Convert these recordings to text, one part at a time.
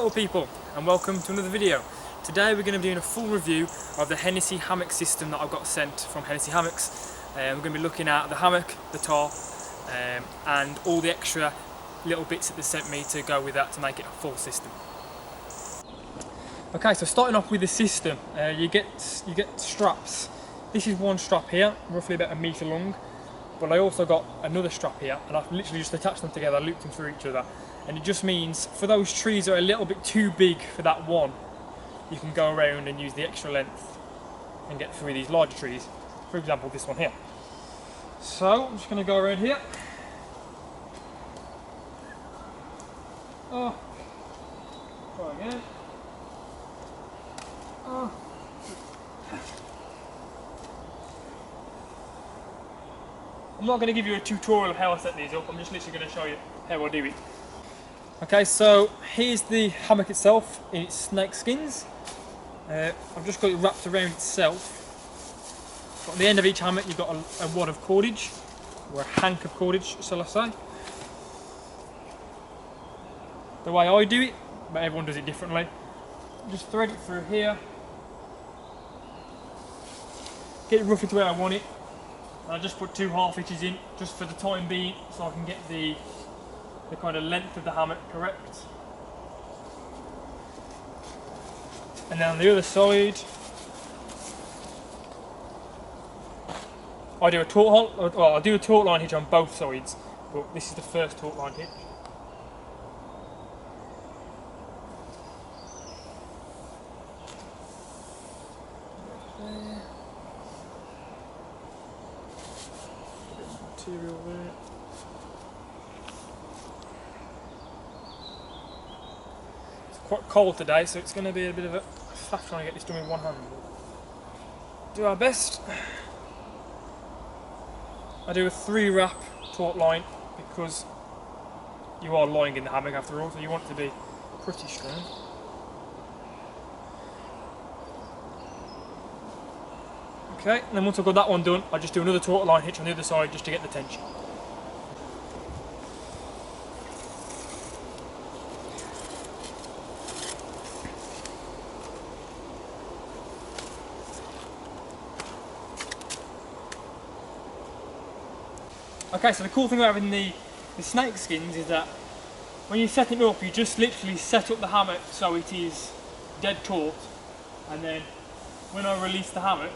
Hello people, and welcome to another video. Today we're going to be doing a full review of the Hennessy Hammock system that I've got sent from Hennessy Hammocks. We're going to be looking at the hammock, the tarp, and all the extra little bits that they sent me to go with that to make it a full system. Okay, so starting off with the system, you get straps. This is one strap here, roughly about 1 metre long, but I also got another strap here, and I've literally just attached them together, looped them through each other. And it just means for those trees that are a little bit too big for that one, you can go around and use the extra length and get through these larger trees. For example, this one here. So I'm just going to go around here. Oh, try again. Oh. I'm not going to give you a tutorial of how I set these up. I'm just literally going to show you how I do it. Okay, so here's the hammock itself in its snake skins. I've just got it wrapped around itself. At the end of each hammock you've got a wad of cordage, or a hank of cordage, shall I say. The way I do it, but everyone does it differently. Just thread it through here, get it roughly to where I want it, and I just put 2 half hitches in, just for the time being, so I can get the kind of length of the hammock correct. And then on the other side, I do a taut line hitch on both sides, but this is the first taut line hitch. There. A bit of material there. Quite cold today, so it's going to be a bit of a faff trying to get this done with one hand. Do our best. I do a 3 wrap taut line because you are lying in the hammock after all, so you want it to be pretty strong. Okay, and then once I've got that one done, I just do another taut line hitch on the other side just to get the tension. Okay, so the cool thing about having the snake skins is that when you set it up, you just literally set up the hammock so it is dead taut, and then when I release the hammock,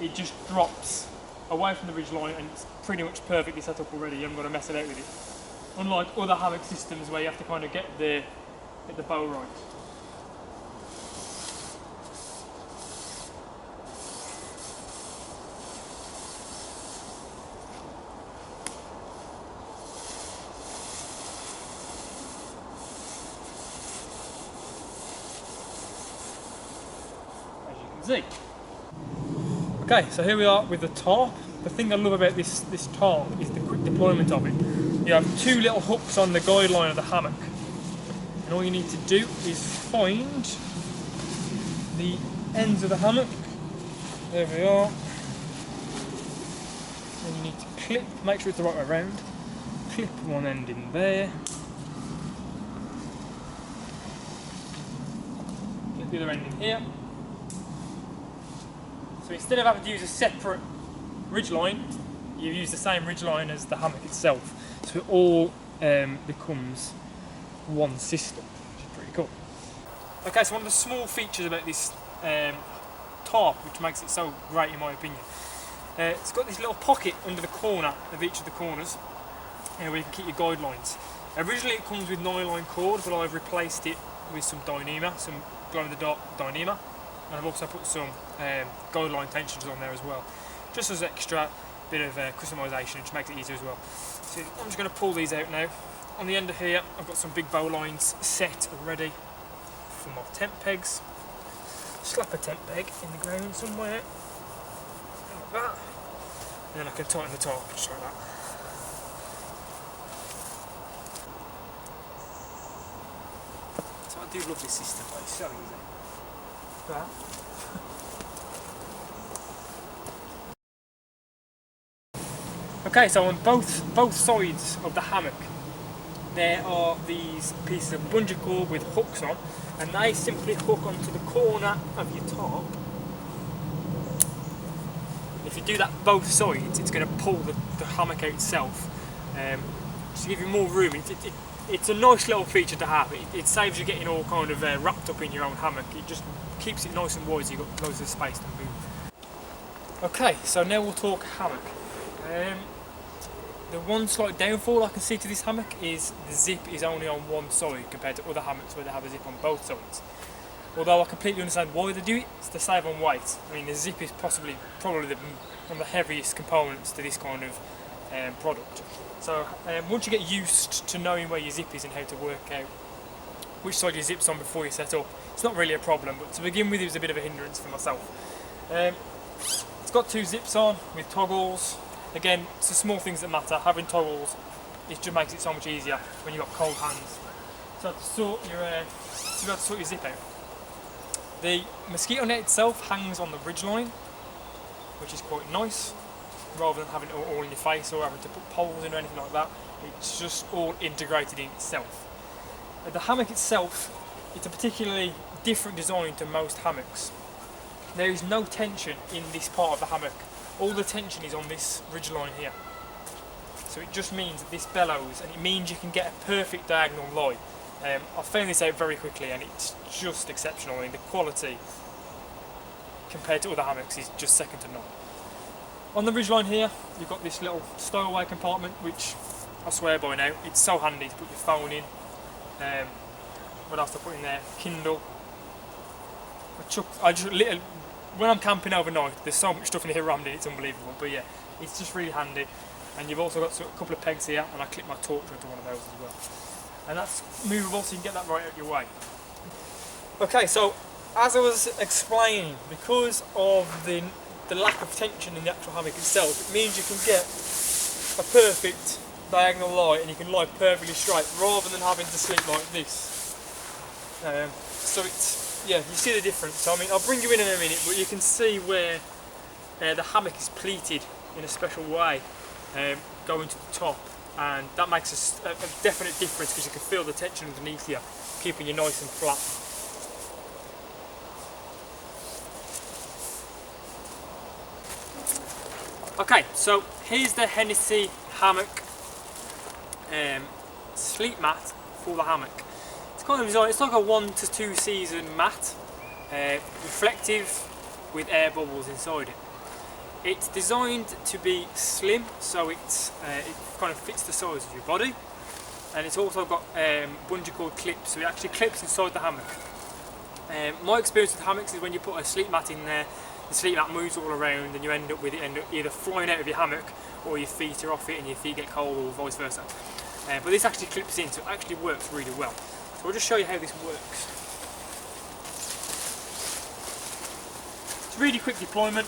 it just drops away from the ridge line and it's pretty much perfectly set up already. You haven't got to mess it out with it. Unlike other hammock systems where you have to kind of get the bow right. See. Okay, so here we are with the tarp. The thing I love about this tarp is the quick deployment of it. You have 2 little hooks on the guide line of the hammock, and all you need to do is find the ends of the hammock. There we are. Then you need to clip, make sure it's the right way around. Clip one end in there. Clip the other end in here. So instead of having to use a separate ridge line, you use the same ridge line as the hammock itself. So it all becomes one system, which is pretty cool. Okay, so one of the small features about this tarp, which makes it so great in my opinion, it's got this little pocket under the corner of each of the corners where you can keep your guide lines. Originally it comes with nylon cord, but I've replaced it with some Dyneema, some glow-in-the-dark Dyneema. And I've also put some guide line tensions on there as well, just as extra bit of customisation, which makes it easier as well. So I'm just going to pull these out now. On the end of here I've got some big bow lines set already for my tent pegs. Slap a tent peg in the ground somewhere, like that, and then I can tighten the tarp just like that. So I do love this system, but it's so easy. That. Okay, so on both sides of the hammock there are these pieces of bungee cord with hooks on, and they simply hook onto the corner of your top. If you do that both sides, it's going to pull the hammock out itself. To give you more room. It's a nice little feature to have. It saves you getting all kind of wrapped up in your own hammock. It just keeps it nice and wide so you've got loads of space to move. Okay, so now we'll talk hammock. The one slight downfall I can see to this hammock is the zip is only on one side compared to other hammocks where they have a zip on both sides. Although I completely understand why they do it, it's to save on weight. I mean, the zip is probably one of the heaviest components to this kind of product. So once you get used to knowing where your zip is and how to work out which side your zip's on before you set up, it's not really a problem, but to begin with it was a bit of a hindrance for myself. It's got two zips on with toggles. Again, it's the small things that matter. Having toggles, it just makes it so much easier when you've got cold hands. So to be able to sort your zip out. The mosquito net itself hangs on the ridge line, which is quite nice, rather than having it all in your face or having to put poles in or anything like that. It's just all integrated in itself. The hammock itself, it's a particularly different design to most hammocks. There is no tension in this part of the hammock. All the tension is on this ridge line here. So it just means that this bellows, and it means you can get a perfect diagonal lie. I found this out very quickly and it's just exceptional. I mean, the quality compared to other hammocks is just second to none. On the ridgeline here, you've got this little stowaway compartment, which I swear by now, it's so handy to put your phone in. What else to put in there? Kindle. When I'm camping overnight, there's so much stuff in here rammed in, it's unbelievable. But yeah, it's just really handy. And you've also got a couple of pegs here, and I clip my torch onto one of those as well. And that's movable, so you can get that right out your way. Okay, so as I was explaining, because of the lack of tension in the actual hammock itself, it means you can get a perfect diagonal lie, and you can lie perfectly straight rather than having to sleep like this. So it's, yeah, you see the difference. So I mean, I'll bring you in a minute, but you can see where the hammock is pleated in a special way, going to the top, and that makes a definite difference because you can feel the tension underneath you, keeping you nice and flat. Okay, so here's the Hennessy Hammock sleep mat for the hammock. It's kind of designed, it's like a 1 to 2 season mat, reflective with air bubbles inside it. It's designed to be slim, so it kind of fits the size of your body, and it's also got bungee cord clips, so it actually clips inside the hammock. My experience with hammocks is when you put a sleep mat in there, the sleep mat moves all around and you end up with it either flying out of your hammock or your feet are off it and your feet get cold, or vice versa. But this actually clips in, so it actually works really well. So I'll just show you how this works. It's really quick deployment.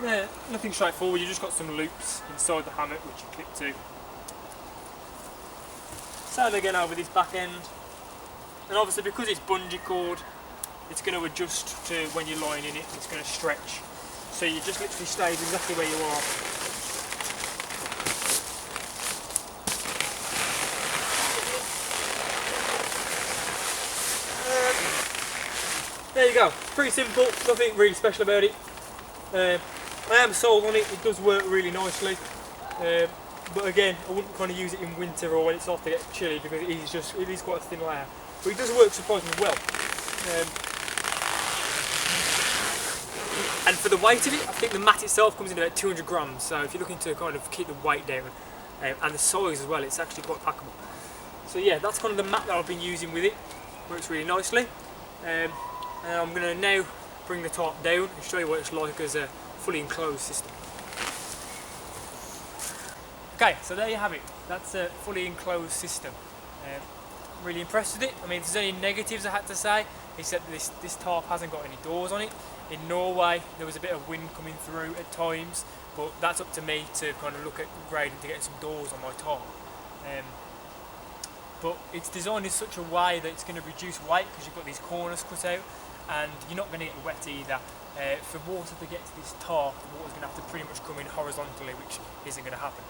Yeah, nothing straightforward, you just got some loops inside the hammock which you clip to. Same again over this back end, and obviously because it's bungee cord, it's going to adjust to when you're lying in it, it's going to stretch. So you just literally stay exactly where you are. There you go, pretty simple, nothing really special about it. I am sold on it, it does work really nicely, but again, I wouldn't kind of use it in winter or when it's starting to get chilly because it is quite a thin layer. But it does work surprisingly well. And for the weight of it, I think the mat itself comes in about 200 grams, so if you're looking to kind of keep the weight down, and the size as well, it's actually quite packable. So yeah, that's kind of the mat that I've been using with it, works really nicely. And I'm going to now bring the tarp down and show you what it's like as a fully enclosed system. Okay, so there you have it. That's a fully enclosed system. Really impressed with it. I mean, if there's any negatives I had to say, is that this tarp hasn't got any doors on it. In Norway, there was a bit of wind coming through at times, but that's up to me to kind of look at grading to get some doors on my tarp. But it's designed in such a way that it's going to reduce weight because you've got these corners cut out, and you're not going to get wet either. For water to get to this tarp, the water's going to have to pretty much come in horizontally, which isn't going to happen.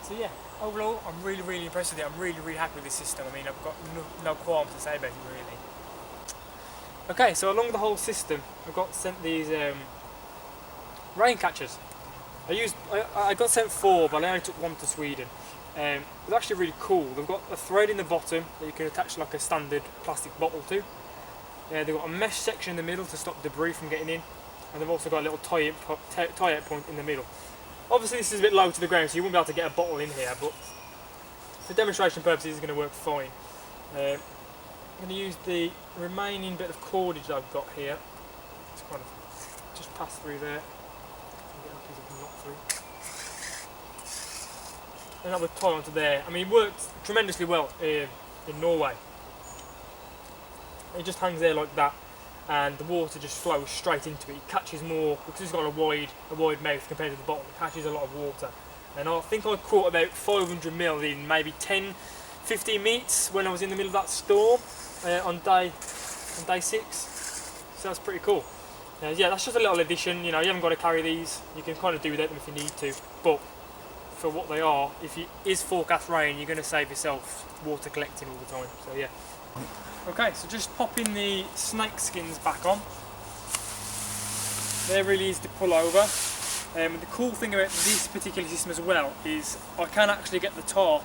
So yeah, overall I'm really impressed with it. I'm really happy with this system. I mean, I've got no qualms to say about it really. Okay, so along the whole system I got sent these rain catchers. I got sent 4, but I only took 1 to Sweden. It's actually really cool. They've got a thread in the bottom that you can attach like a standard plastic bottle to. They've got a mesh section in the middle to stop debris from getting in, and they've also got a little tie-out point in the middle. Obviously this is a bit low to the ground, so you won't be able to get a bottle in here, but for demonstration purposes it's going to work fine. I'm going to use the remaining bit of cordage that I've got here to kind of just pass through there. Get a piece of knot through. And that would tie onto there. I mean, it worked tremendously well in Norway. It just hangs there like that, and the water just flows straight into it. It catches more, because it's got a wide mouth compared to the bottom. It catches a lot of water. And I think I caught about 500 mil in maybe 10-15 minutes when I was in the middle of that storm on day 6. So that's pretty cool. Yeah, that's just a little addition. You know, you haven't got to carry these. You can kind of do without them if you need to. But for what they are, if it is forecast rain, you're going to save yourself water collecting all the time. So yeah. Okay, so just popping the snake skins back on. They're really easy to pull over. The cool thing about this particular system as well is I can actually get the tarp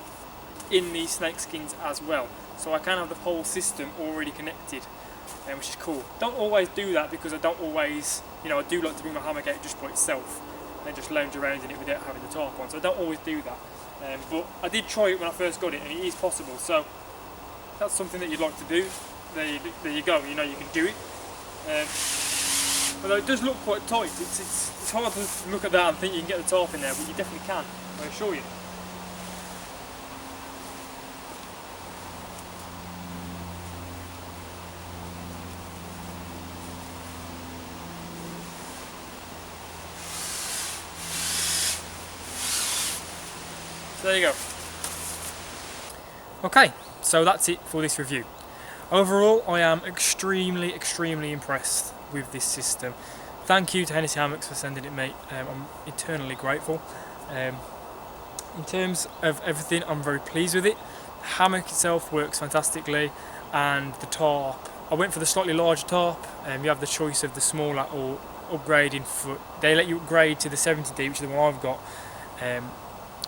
in these snake skins as well. So I can have the whole system already connected, which is cool. Don't always do that because I don't always, you know, I do like to bring my hammock out just by itself and just lounge around in it without having the tarp on. So I don't always do that. But I did try it when I first got it, and it is possible. So that's something that you'd like to do. There you go. You know, you can do it. Although it does look quite tight. It's hard to look at that and think you can get the tarp in there, but you definitely can. I assure you. So there you go. Okay, so that's it for this review. Overall, I am extremely impressed with this system. Thank you to Hennessy Hammocks for sending it, mate. I'm eternally grateful. In terms of everything, I'm very pleased with it. The hammock itself works fantastically, and the tarp, I went for the slightly larger tarp. You have the choice of the smaller or upgrading for, they let you upgrade to the 70D, which is the one I've got,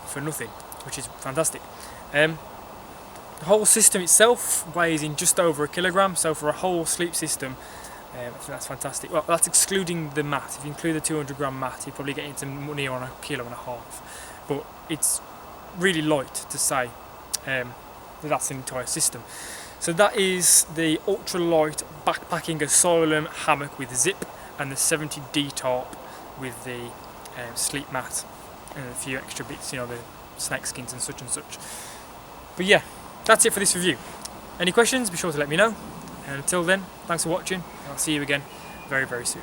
for nothing, which is fantastic. The whole system itself weighs in just over a kilogram, so for a whole sleep system, I think that's fantastic. Well, that's excluding the mat. If you include the 200 gram mat, you probably get into near on 1.5 kilos. But it's really light to say that's the entire system. So that is the Ultralight backpacking asylum hammock with zip, and the 70D tarp with the sleep mat and a few extra bits, you know, the snake skins and such. But yeah, that's it for this review. Any questions, be sure to let me know. And until then, thanks for watching, and I'll see you again very soon.